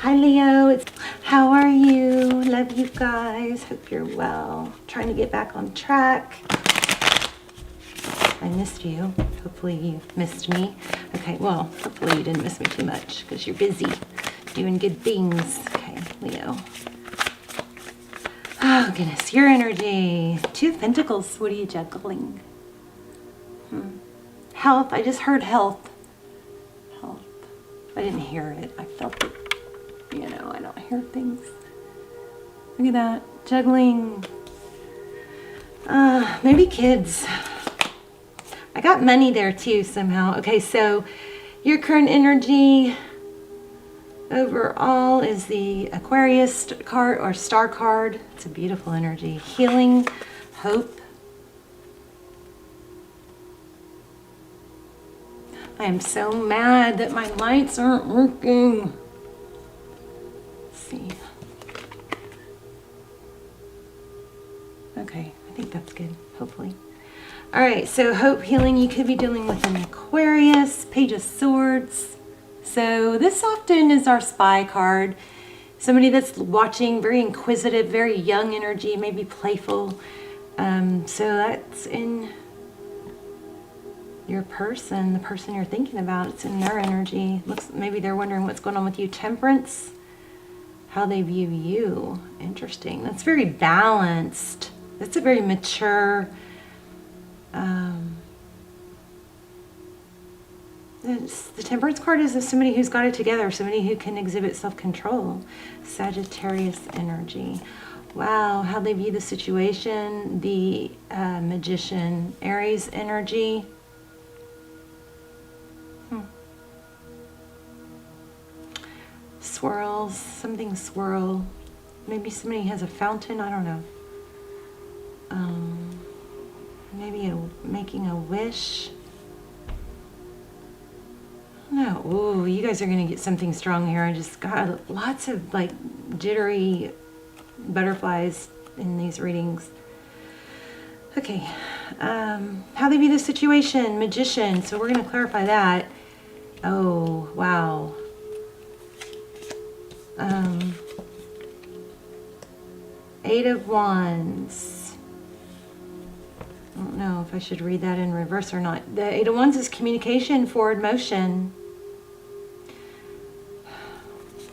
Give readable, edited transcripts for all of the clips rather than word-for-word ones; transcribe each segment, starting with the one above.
Hi Leo, how are you? Love you guys. Hope you're well. Trying to get back on track. I missed you. Hopefully you missed me. Okay, well, hopefully you didn't miss me too much because you're busy doing good things. Okay, Leo. Oh goodness, your energy. Two of Pentacles. What are you juggling? Health. I just heard health. Health. I didn't hear it. I felt it. You know, I don't hear things. Look at that. Juggling. Maybe kids. I got money there too somehow. Okay, so your current energy overall is the Aquarius card or star card. It's a beautiful energy. Healing, hope. I am so mad that my lights aren't working. See. Okay, I think that's good, hopefully. All right, so hope, healing, you could be dealing with an Aquarius, Page of Swords. So this often is our spy card. Somebody that's watching, very inquisitive, very young energy, maybe playful. So that's in your person, the person you're thinking about. It's in their energy. Looks, maybe they're wondering what's going on with you. Temperance. How they view you. Interesting. That's very balanced. That's a very mature. The Temperance card is somebody who's got it together, somebody who can exhibit self-control. Sagittarius energy. Wow, how they view the situation. The Magician. Aries energy. Swirls, something swirl. Maybe somebody has a fountain, I don't know. Maybe making a wish. No, ooh, you guys are gonna get something strong here. I just got lots of like jittery butterflies in these readings. Okay, how they view the situation, Magician. So we're gonna clarify that. Oh, wow. Eight of Wands. I don't know if I should read that in reverse or not. The Eight of Wands is communication, forward motion.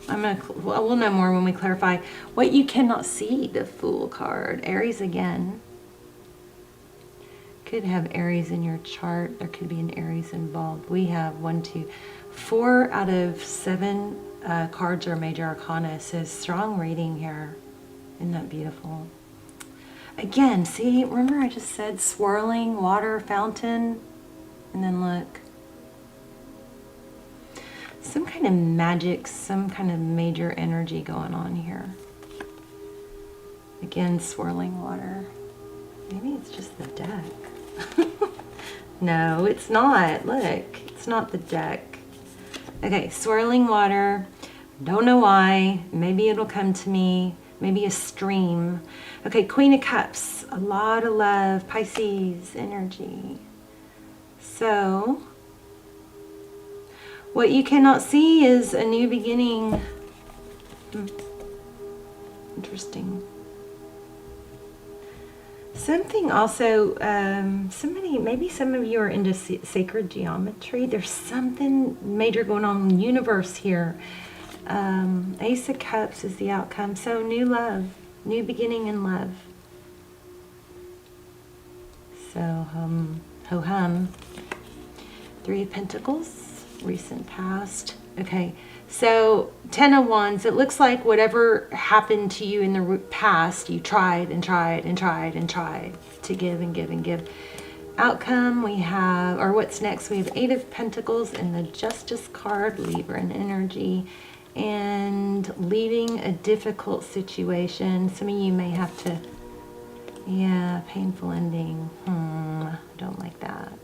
We'll know more when we clarify. What you cannot see, the Fool card. Aries again. Could have Aries in your chart. There could be an Aries involved. We have 4 out of 7 cards are major arcana. So strong reading here. Isn't that beautiful? Again, see, remember I just said swirling water fountain? And then look. Some kind of magic, some kind of major energy going on here. Again, swirling water. Maybe it's just the deck. No, it's not. Look, it's not the deck. Okay, swirling water. Don't know why. Maybe it'll come to me. Maybe a stream. Okay, Queen of Cups. A lot of love. Pisces energy. So, what you cannot see is a new beginning. Interesting. Something also, maybe some of you are into sacred geometry. There's something major going on in the universe here. Ace of Cups is the outcome. So new love, new beginning in love. So ho-hum. Three of Pentacles, recent past. Okay, so 10 of Wands. It looks like whatever happened to you in the past, you tried and tried and tried and tried to give and give and give. Outcome, we have, or what's next? We have 8 of Pentacles and the Justice card, Libra energy, and leaving a difficult situation. Some of you may have to, yeah, painful ending. Don't like that.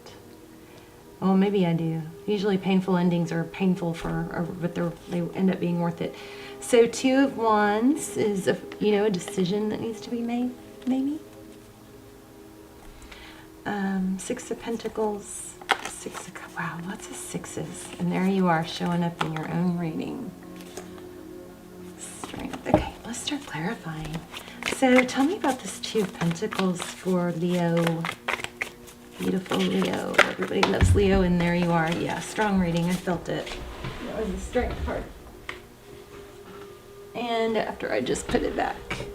Well, maybe I do. Usually painful endings are painful but they end up being worth it. So 2 of Wands is a decision that needs to be made, maybe. 6 of Pentacles, wow, lots of sixes. And there you are showing up in your own reading. let's start clarifying. So tell me about this Two of Pentacles for Leo. Beautiful Leo. Everybody loves Leo, and there you are. Yeah, strong reading. I felt it. That was the strength card. And after I just put it back.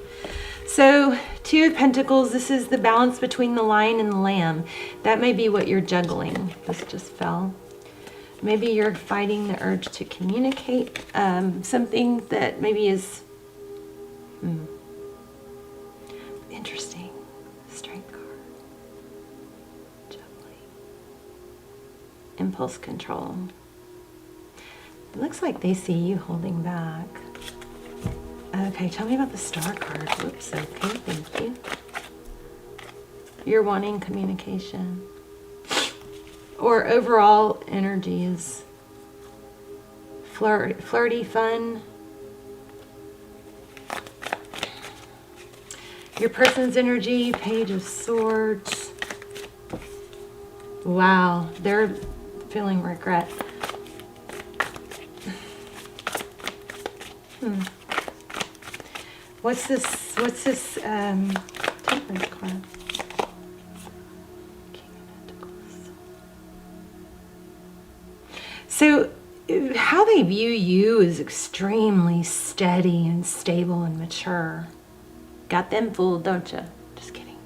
So, Two of Pentacles, this is the balance between the lion and the lamb. That may be what you're juggling. This just fell. Maybe you're fighting the urge to communicate something that maybe is interesting. Strength card. Juggling. Impulse control. It looks like they see you holding back. Okay, tell me about the Star card. Whoops, okay, thank you. You're wanting communication. Or overall energy is flirty, fun. Your person's energy, Page of Swords. Wow, they're feeling regret. What's this Temperance card? King of Pentacles. So how they view you is extremely steady and stable and mature. Got them fooled, don't you? Just kidding.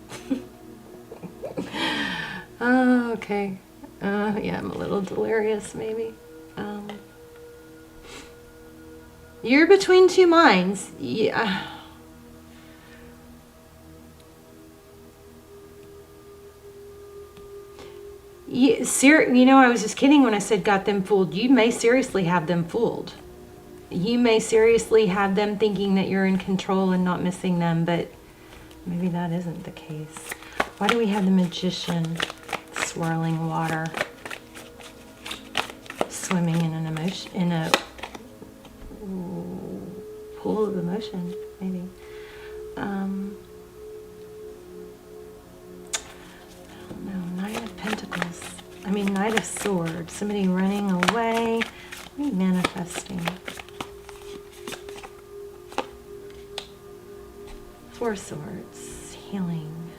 Oh, okay. Yeah, I'm a little delirious, maybe. You're between two minds. Yeah. You know, I was just kidding when I said got them fooled. You may seriously have them fooled. You may seriously have them thinking that you're in control and not missing them, but maybe that isn't the case. Why do we have the Magician? Swirling water. Swimming in an emotion, in a pool of emotion, maybe. I don't know. Knight of Pentacles. I mean, Knight of Swords. Somebody running away. Manifesting. Four Swords. Healing.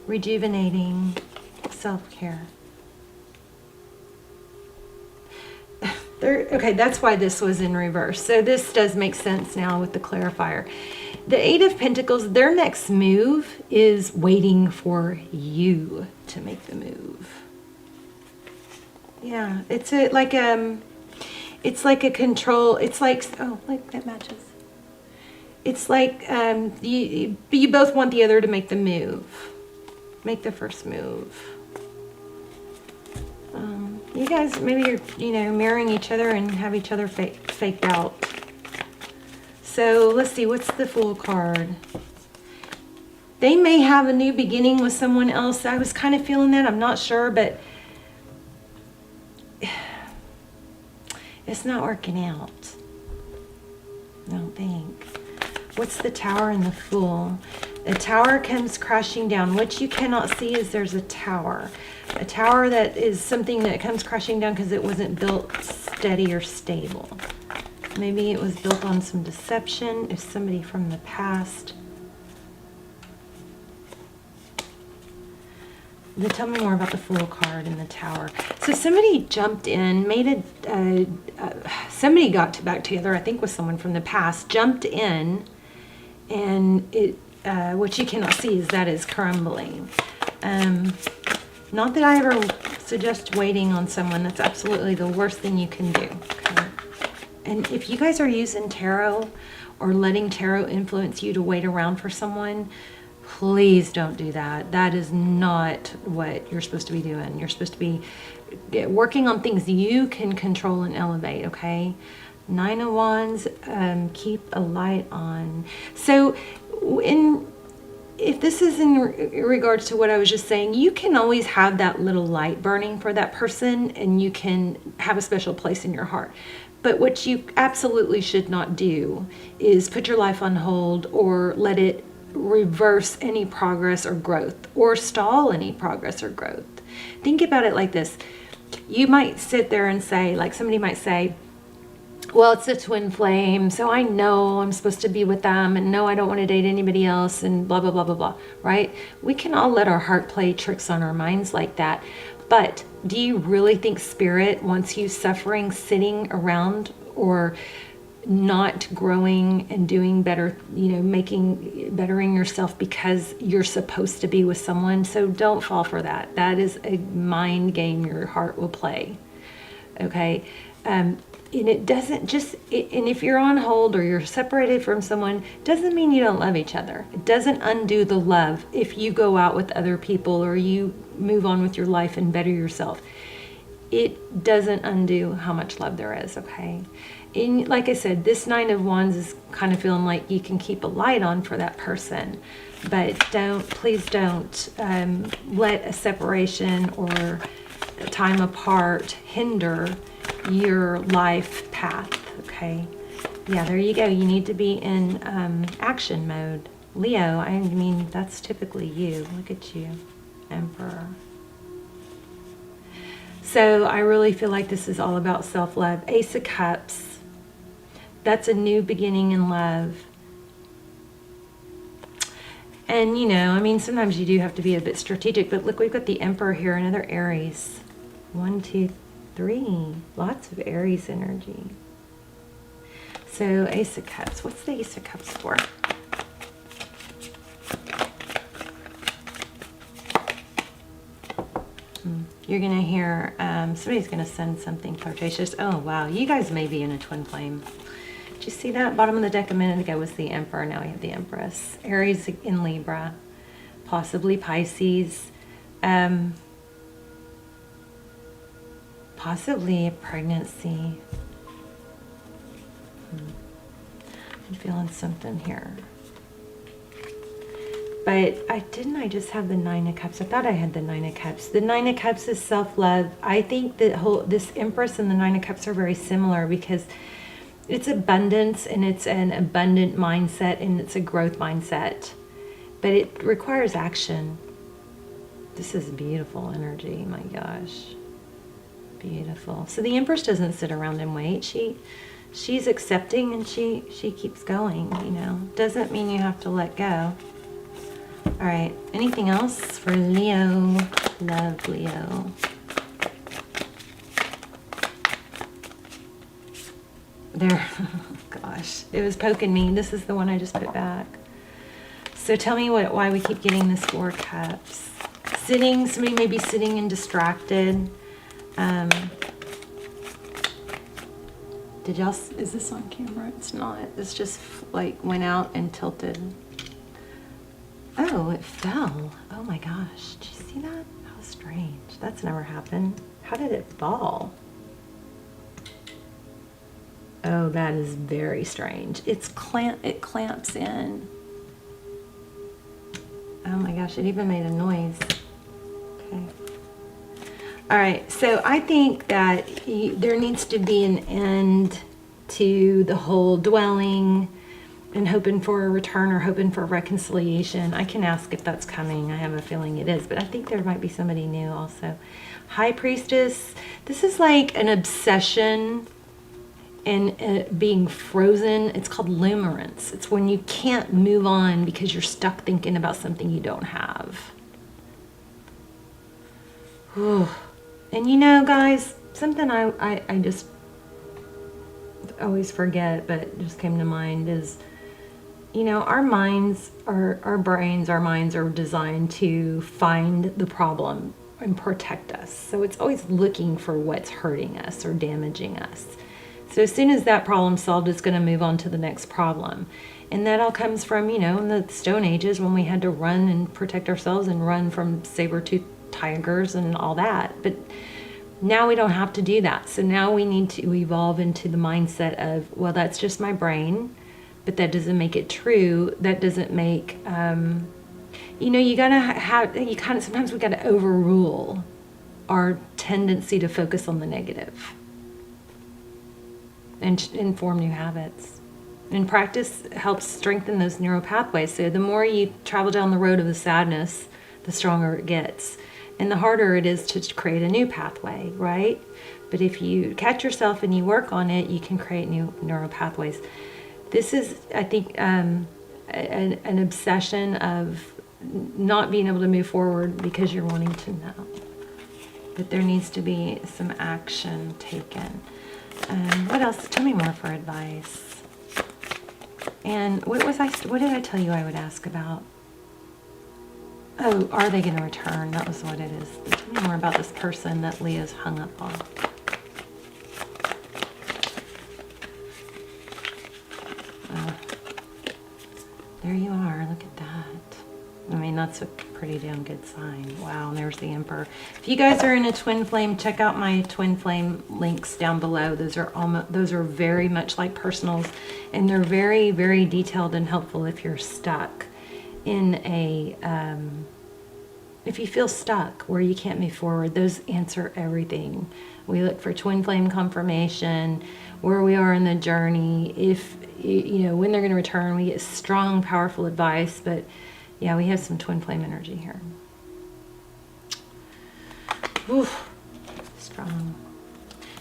Rejuvenating. Self-care. Okay, that's why this was in reverse. So this does make sense now with the clarifier. The Eight of Pentacles, their next move is waiting for you to make the move. Yeah, it's like a control. It's like, oh, look, that matches. It's like you both want the other to make the move. Make the first move. You guys, maybe you're, marrying each other and have each other faked out. So let's see, what's the Fool card? They may have a new beginning with someone else. I was kind of feeling that. I'm not sure, but it's not working out. I don't think. What's the Tower and the Fool? The Tower comes crashing down. What you cannot see is there's a tower. A tower that is something that comes crashing down because it wasn't built steady or stable. Maybe it was built on some deception. If somebody from the past. Tell me more about the Fool card and the Tower. So somebody jumped in, somebody got back together, I think with someone from the past, jumped in, and what you cannot see is that is crumbling. Not that I ever suggest waiting on someone. That's absolutely the worst thing you can do. Okay? And if you guys are using tarot or letting tarot influence you to wait around for someone, please don't do that. That is not what you're supposed to be doing. You're supposed to be working on things you can control and elevate, okay? Nine of Wands, keep a light on. So if this is in regards to what I was just saying, you can always have that little light burning for that person, and you can have a special place in your heart. But what you absolutely should not do is put your life on hold or let it reverse any progress or growth or stall any progress or growth. Think about it like this. You might sit there and say, like somebody might say, well, it's a twin flame, so I know I'm supposed to be with them, and no, I don't want to date anybody else, and blah, blah, blah, blah, blah, right? We can all let our heart play tricks on our minds like that. But do you really think Spirit wants you suffering, sitting around, or not growing and doing better, bettering yourself because you're supposed to be with someone? So don't fall for that. That is a mind game your heart will play. Okay. And it doesn't just, and if you're on hold or you're separated from someone, doesn't mean you don't love each other. It doesn't undo the love if you go out with other people or you move on with your life and better yourself. It doesn't undo how much love there is, okay? And like I said, this Nine of Wands is kind of feeling like you can keep a light on for that person, but please don't let a separation or a time apart hinder your life path, okay? Yeah, there you go. You need to be in action mode. Leo, I mean, that's typically you. Look at you, Emperor. So I really feel like this is all about self-love. Ace of Cups, that's a new beginning in love. And, I mean, sometimes you do have to be a bit strategic, but look, we've got the Emperor here, another Aries. 1, 2, 3. Lots of Aries energy. So Ace of Cups, what's the Ace of Cups for? You're going to hear, somebody's going to send something flirtatious. Oh, wow. You guys may be in a twin flame. Did you see that? Bottom of the deck a minute ago was the Emperor. Now we have the Empress. Aries in Libra. Possibly Pisces. Possibly a pregnancy. I'm feeling something here. But I just have the Nine of Cups. I thought I had the Nine of Cups. The Nine of Cups is self-love. I think that this Empress and the Nine of Cups are very similar because it's abundance and it's an abundant mindset and it's a growth mindset. But it requires action. This is beautiful energy. My gosh. Beautiful. So the Empress doesn't sit around and wait. She's accepting and she keeps going, Doesn't mean you have to let go. All right, anything else for Leo? Love, Leo. There, gosh, it was poking me. This is the one I just put back. So tell me why we keep getting this Four of Cups. Somebody may be sitting and distracted. Is this on camera? It's not. It's just like went out and tilted. Oh, it fell. Oh my gosh. Did you see that? How strange. That's never happened. How did it fall? Oh, that is very strange. It clamps in. Oh my gosh, it even made a noise. Okay. All right, so I think that there needs to be an end to the whole dwelling and hoping for a return or hoping for reconciliation. I can ask if that's coming. I have a feeling it is, but I think there might be somebody new also. High Priestess, this is like an obsession and being frozen. It's called limerence. It's when you can't move on because you're stuck thinking about something you don't have. Whew. And guys, something I just always forget, but it just came to mind is, our minds, our brains, our minds are designed to find the problem and protect us. So it's always looking for what's hurting us or damaging us. So as soon as that problem's solved, it's going to move on to the next problem. And that all comes from, in the Stone Ages when we had to run and protect ourselves and run from saber-toothed tigers and all that. But now we don't have to do that. So now we need to evolve into the mindset of, well, that's just my brain, but that doesn't make it true. That doesn't make, sometimes we gotta overrule our tendency to focus on the negative and form new habits. And practice helps strengthen those neural pathways. So the more you travel down the road of the sadness, the stronger it gets. And the harder it is to create a new pathway, right? But if you catch yourself and you work on it, you can create new neural pathways. This is, I think, an obsession of not being able to move forward because you're wanting to know. But there needs to be some action taken. What else? Tell me more for advice. And what did I tell you I would ask about? Oh, are they going to return? That was what it is. Tell me more about this person that Leah's hung up on. There you are. Look at that. I mean, that's a pretty damn good sign. Wow, and there's the Emperor. If you guys are in a twin flame, check out my twin flame links down below. Those are very much like personals, and they're very, very detailed and helpful if you're stuck in a if you feel stuck where you can't move forward. Those answer everything. We look for twin flame confirmation, where we are in the journey, if you know when they're going to return. We get strong, powerful advice, but yeah, we have some twin flame energy here. Oof, strong.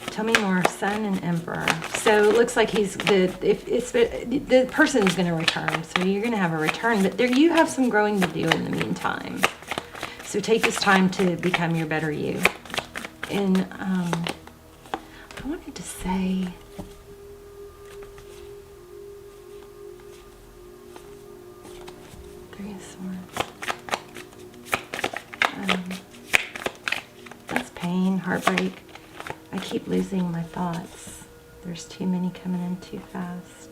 Tell me more, Sun and Emperor. So it looks like the person's going to return. So you're going to have a return, but there you have some growing to do in the meantime. So take this time to become your better you. And I wanted to say, Three of Swords. That's pain, heartbreak. I keep losing my thoughts. There's too many coming in too fast.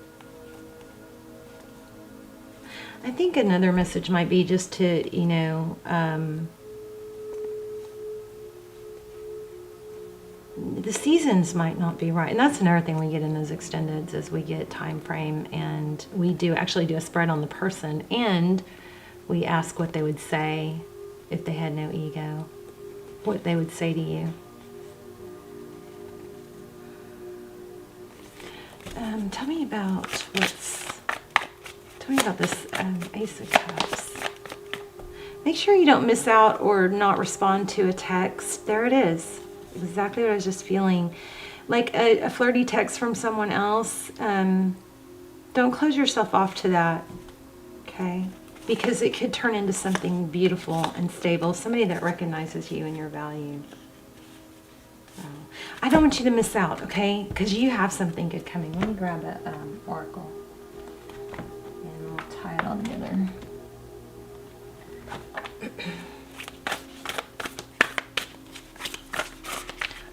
I think another message might be just to, you know, the seasons might not be right. And that's another thing we get in those extendeds is we get time frame, and we actually do a spread on the person, and we ask what they would say if they had no ego, what they would say to you. Tell me about this Ace of Cups. Make sure you don't miss out or not respond to a text. There it is. Exactly what I was just feeling. Like a flirty text from someone else. Don't close yourself off to that. Okay? Because it could turn into something beautiful and stable. Somebody that recognizes you and your value. I don't want you to miss out, okay? Because you have something good coming. Let me grab an oracle. And we'll tie it all together.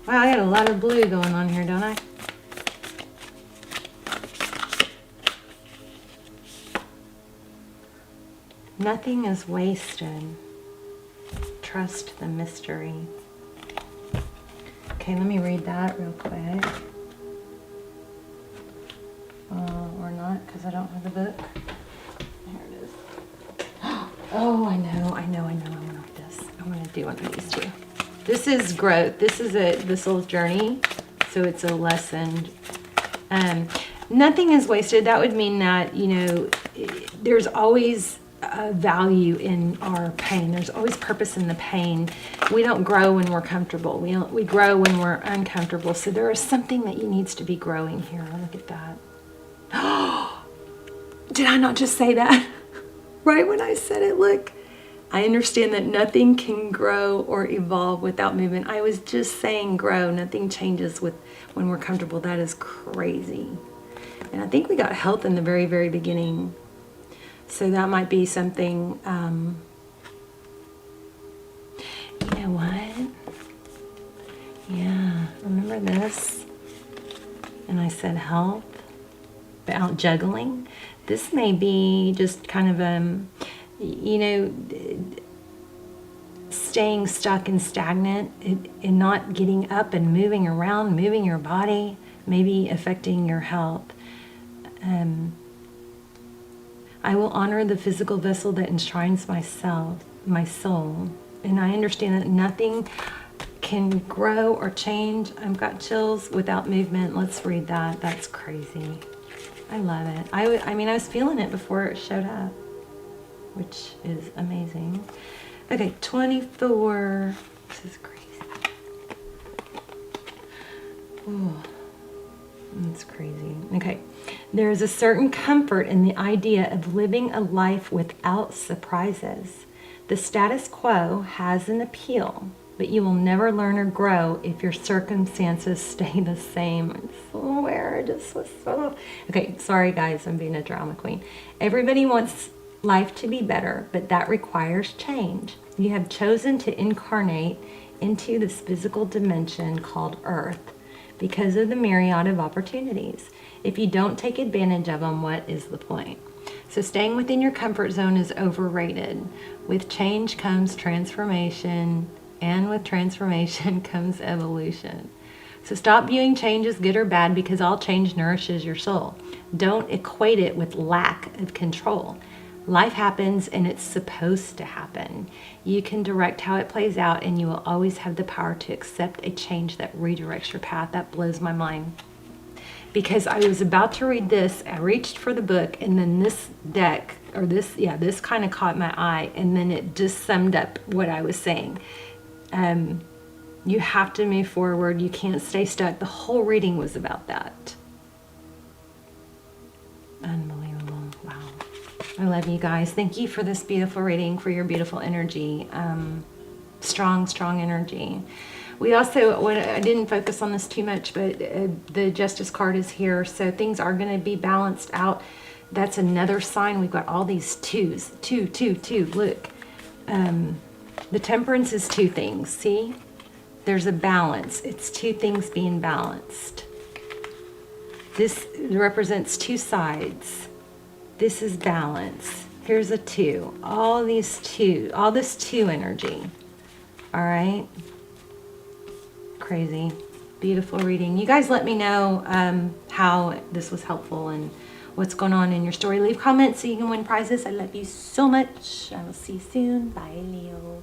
Wow, I got a lot of blue going on here, don't I? Nothing is wasted. Trust the mystery. Okay, let me read that real quick. Or not, because I don't have the book. Here it is. Oh, I know. I want to read this. I want to do one of these too. This is growth. This is this little journey. So it's a lesson. Nothing is wasted. That would mean that, you know, there's always value in our pain. There's always purpose in the pain. We don't grow when we're comfortable. We grow when we're uncomfortable. So there is something that needs to be growing here. Look at that. Did I not just say that? Right when I said it, look. I understand that nothing can grow or evolve without movement. I was just saying grow. Nothing changes when we're comfortable. That is crazy. And I think we got health in the very, very beginning. So that might be something, you know what? Yeah, remember this? And I said health, about juggling. This may be just kind of, you know, staying stuck and stagnant and not getting up and moving around, moving your body, maybe affecting your health. I will honor the physical vessel that enshrines my soul. And I understand that nothing can grow or change. I've got chills without movement. Let's read that. That's crazy. I love it. I mean, I was feeling it before it showed up, which is amazing. Okay, 24. This is crazy. Oh, that's crazy. Okay. There is a certain comfort in the idea of living a life without surprises. The status quo has an appeal, but you will never learn or grow if your circumstances stay the same. I swear, it just was so... Okay, sorry guys, I'm being a drama queen. Everybody wants life to be better, but that requires change. You have chosen to incarnate into this physical dimension called Earth because of the myriad of opportunities. If you don't take advantage of them, what is the point? So staying within your comfort zone is overrated. With change comes transformation, and with transformation comes evolution. So stop viewing change as good or bad, because all change nourishes your soul. Don't equate it with lack of control. Life happens and it's supposed to happen. You can direct how it plays out, and you will always have the power to accept a change that redirects your path. That blows my mind. Because I was about to read this, I reached for the book, and then this deck, or this kind of caught my eye, and then it just summed up what I was saying. You have to move forward. You can't stay stuck. The whole reading was about that. Unbelievable. Wow. I love you guys. Thank you for this beautiful reading, for your beautiful energy. Strong energy. We also, I didn't focus on this too much, but the Justice card is here, so things are going to be balanced out. That's another sign. We've got all these twos. Two. Look. The Temperance is two things. See? There's a balance. It's two things being balanced. This represents two sides. This is balance. Here's a two. All this two energy. All right? Crazy. Beautiful reading. You guys let me know how this was helpful and what's going on in your story. Leave comments so you can win prizes. I love you so much. I will see you soon. Bye, Leo.